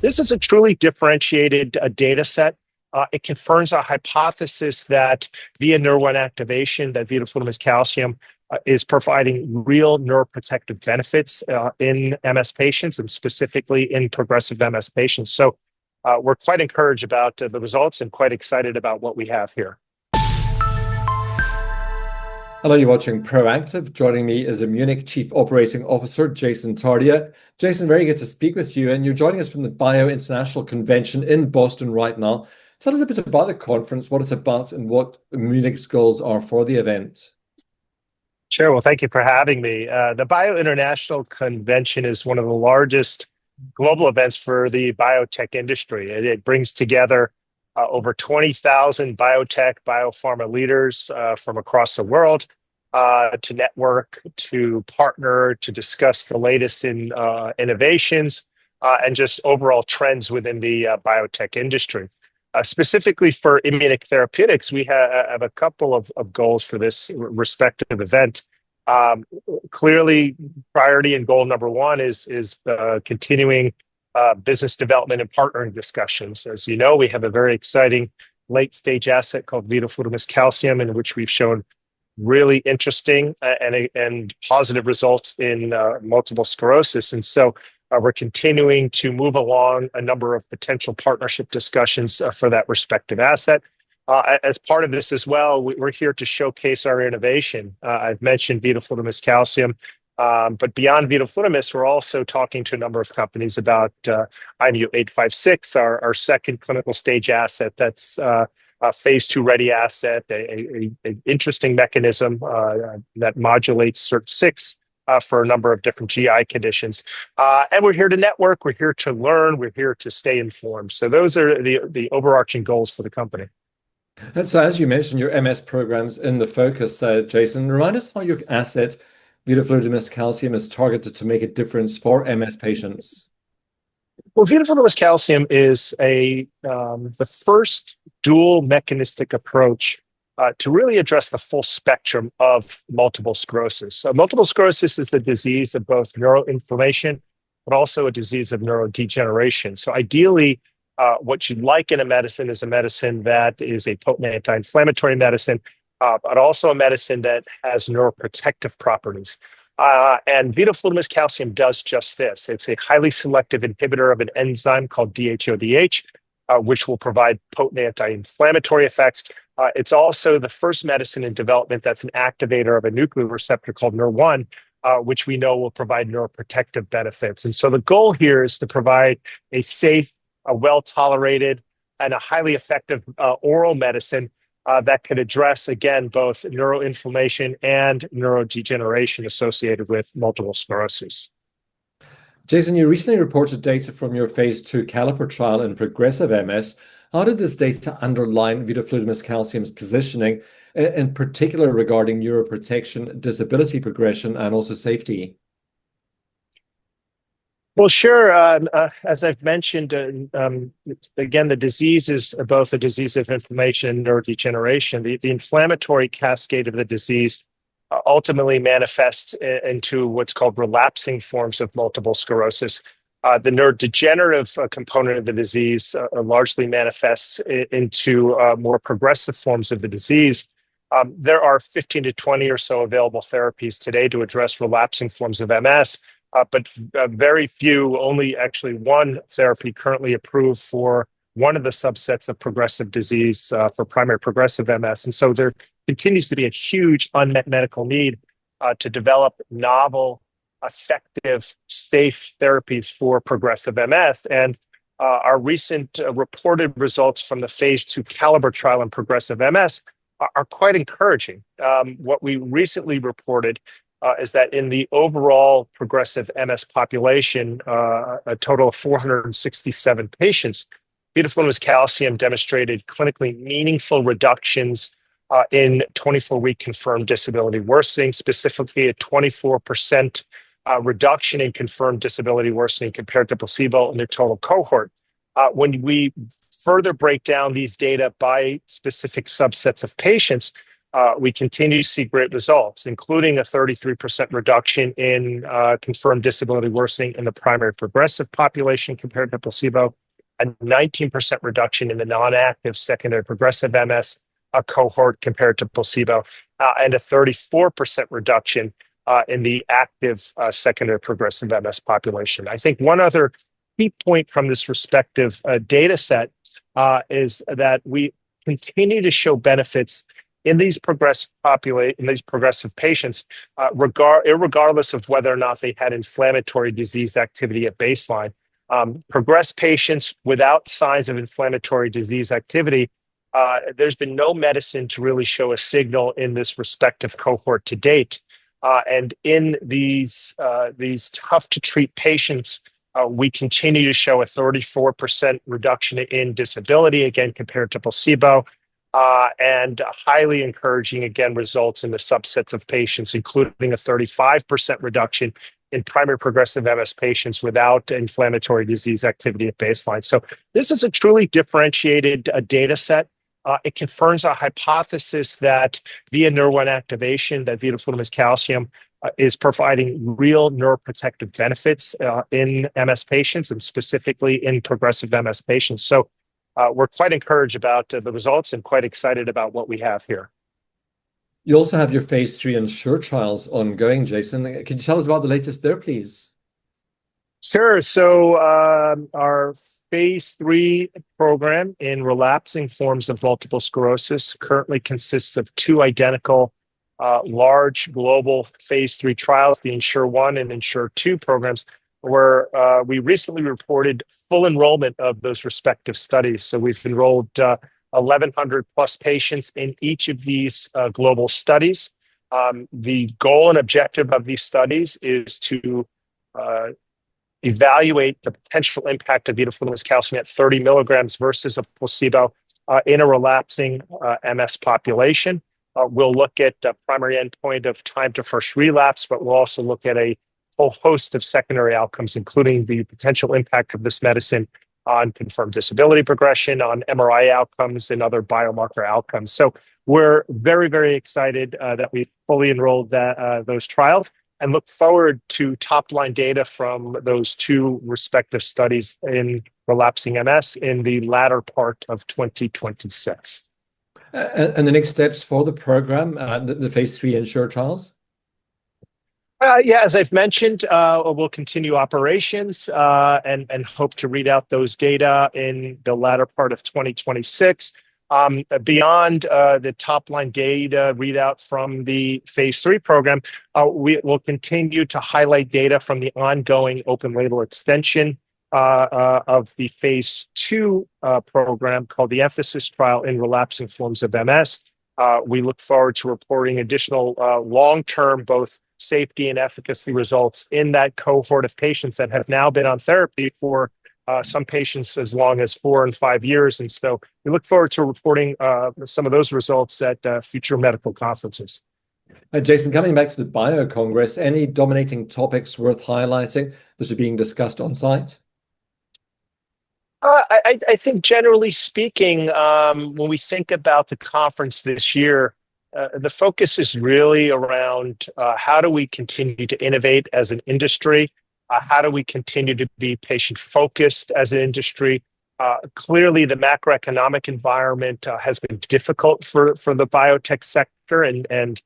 This is a truly differentiated data set. It confirms our hypothesis that via Nurr1 activation, that vidofludimus calcium is providing real neuroprotective benefits in MS patients and specifically in progressive MS patients. So we're quite encouraged about the results and quite excited about what we have here. Hello, you're watching Proactive. Joining me is Immunic Chief Operating Officer, Jason Tardia. Jason, very good to speak with you. And you're joining us from the Bio International Convention in Boston right now. Tell us a bit about the conference, what it's about, and what Immunic's goals are for the event. Sure. Well, thank you for having me. The Bio International Convention is one of the largest global events for the biotech industry. It brings together over 20,000 biotech, biopharma leaders from across the world to network, to partner, to discuss the latest in innovations and just overall trends within the biotech industry. Specifically for Immunic Therapeutics, we have a couple of goals for this respective event. Clearly, priority and goal number one is continuing business development and partnering discussions. As you know, we have a very exciting late-stage asset called vidofludimus calcium, in which we've shown really interesting and positive results in multiple sclerosis. And so we're continuing to move along a number of potential partnership discussions for that respective asset. As part of this as well, we're here to showcase our innovation. I've mentioned vidofludimus calcium. But beyond vidofludimus, we're also talking to a number of companies about IMU-856, our second clinical stage asset that's a phase 2 ready asset, an interesting mechanism that modulates SIRT6 for a number of different GI conditions. And we're here to network, we're here to learn, we're here to stay informed. So those are the overarching goals for the company. And so as you mentioned, your MS program's in the focus, Jason. Remind us how your asset vidofludimus calcium is targeted to make a difference for MS patients. Well, vidofludimus calcium is the first dual mechanistic approach to really address the full spectrum of multiple sclerosis. So multiple sclerosis is a disease of both neuroinflammation, but also a disease of neurodegeneration. So ideally, what you'd like in a medicine is a medicine that is a potent anti-inflammatory medicine, but also a medicine that has neuroprotective properties. And vidofludimus calcium does just this. It's a highly selective inhibitor of an enzyme called DHODH, which will provide potent anti-inflammatory effects. It's also the first medicine in development that's an activator of a nuclear receptor called Nurr1, which we know will provide neuroprotective benefits. And so the goal here is to provide a safe, a well-tolerated, and a highly effective oral medicine that could address, again, both neuroinflammation and neurodegeneration associated with multiple sclerosis. Jason, you recently reported data from your phase 2 CALLIPER trial in progressive MS. How did this data underline vidofludimus calcium's positioning, in particular regarding neuroprotection, disability progression, and also safety? Well, sure. As I've mentioned, again, the disease is both a disease of inflammation and neurodegeneration. The inflammatory cascade of the disease ultimately manifests into what's called relapsing forms of multiple sclerosis. The neurodegenerative component of the disease largely manifests into more progressive forms of the disease. There are 15 to 20 or so available therapies today to address relapsing forms of MS. But very few, only actually one therapy currently approved for one of the subsets of progressive disease for primary progressive MS. And so there continues to be a huge unmet medical need to develop novel, effective, safe therapies for progressive MS. And our recent reported results from the phase 2 CALLIPER trial in progressive MS are quite encouraging. What we recently reported is that in the overall progressive MS population, a total of 467 patients, vidofludimus calcium demonstrated clinically meaningful reductions in 24-week confirmed disability worsening, specifically a 24% reduction in confirmed disability worsening compared to placebo in the total cohort. When we further break down these data by specific subsets of patients, we continue to see great results, including a 33% reduction in confirmed disability worsening in the primary progressive population compared to placebo, a 19% reduction in the non-active secondary progressive MS cohort compared to placebo, and a 34% reduction in the active secondary progressive MS population. I think one other key point from this respective data set is that we continue to show benefits in these progressive patients, regardless of whether or not they had inflammatory disease activity at baseline. Progressed patients without signs of inflammatory disease activity, there's been no medicine to really show a signal in this respective cohort to date. And in these tough to treat patients, we continue to show a 34% reduction in disability, again, compared to placebo, and highly encouraging, again, results in the subsets of patients, including a 35% reduction in primary progressive MS patients without inflammatory disease activity at baseline. So this is a truly differentiated data set. It confirms our hypothesis that via Nurr1 activation, that vidofludimus calcium is providing real neuroprotective benefits in MS patients, and specifically in progressive MS patients. So we're quite encouraged about the results and quite excited about what we have here. You also have your phase 3 ENSURE trials ongoing, Jason. Can you tell us about the latest there, please? Sure. So our phase 3 program in relapsing forms of multiple sclerosis currently consists of 2 identical large global phase 3 trials, the ENSURE-1 and ENSURE-2 programs, where we recently reported full enrollment of those respective studies. So we've enrolled 1,100 plus patients in each of these global studies. The goal and objective of these studies is to evaluate the potential impact of vidofludimus calcium at 30 milligrams versus a placebo in a relapsing MS population. We'll look at the primary endpoint of time to first relapse, but we'll also look at a whole host of secondary outcomes, including the potential impact of this medicine on confirmed disability progression, on MRI outcomes, and other biomarker outcomes. So we're very, very excited that we've fully enrolled those trials and look forward to top-line data from those 2 respective studies in relapsing MS in the latter part of 2026. And the next steps for the program, the phase 3 ENSURE trials? Yeah, as I've mentioned, we'll continue operations and hope to read out those data in the latter part of 2026. Beyond the top-line data readout from the phase 3 program, we will continue to highlight data from the ongoing open-label extension of the phase 2 program called the EMPhASIS trial in relapsing forms of MS. We look forward to reporting additional long-term both safety and efficacy results in that cohort of patients that have now been on therapy for some patients as long as 4 and 5 years. And so we look forward to reporting some of those results at future medical conferences. Jason, coming back to the Bio Congress, any dominating topics worth highlighting that are being discussed on site? I think generally speaking, when we think about the conference this year, the focus is really around how do we continue to innovate as an industry? How do we continue to be patient-focused as an industry? Clearly, the macroeconomic environment has been difficult for the biotech sector, and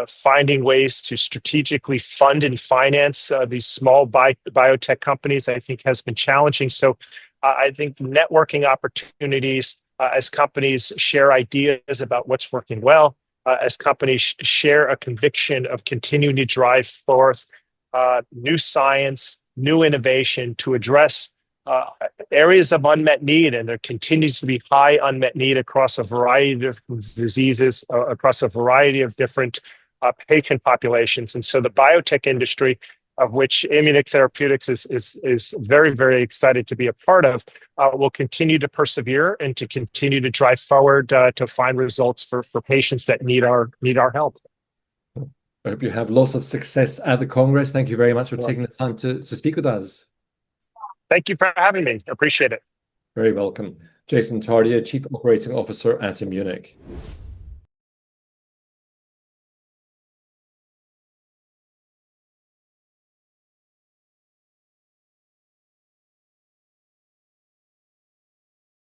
finding ways to strategically fund and finance these small biotech companies, I think, has been challenging. So I think networking opportunities as companies share ideas about what's working well, as companies share a conviction of continuing to drive forth new science, new innovation to address areas of unmet need. And there continues to be high unmet need across a variety of diseases, across a variety of different patient populations. And so the biotech industry, of which Immunic Therapeutics is very, very excited to be a part of, will continue to persevere and to continue to drive forward to find results for patients that need our help. I hope you have lots of success at the Congress. Thank you very much for taking the time to speak with us. Thank you for having me. I appreciate it. Very welcome. Jason Tardia, Chief Operating Officer at Immunic.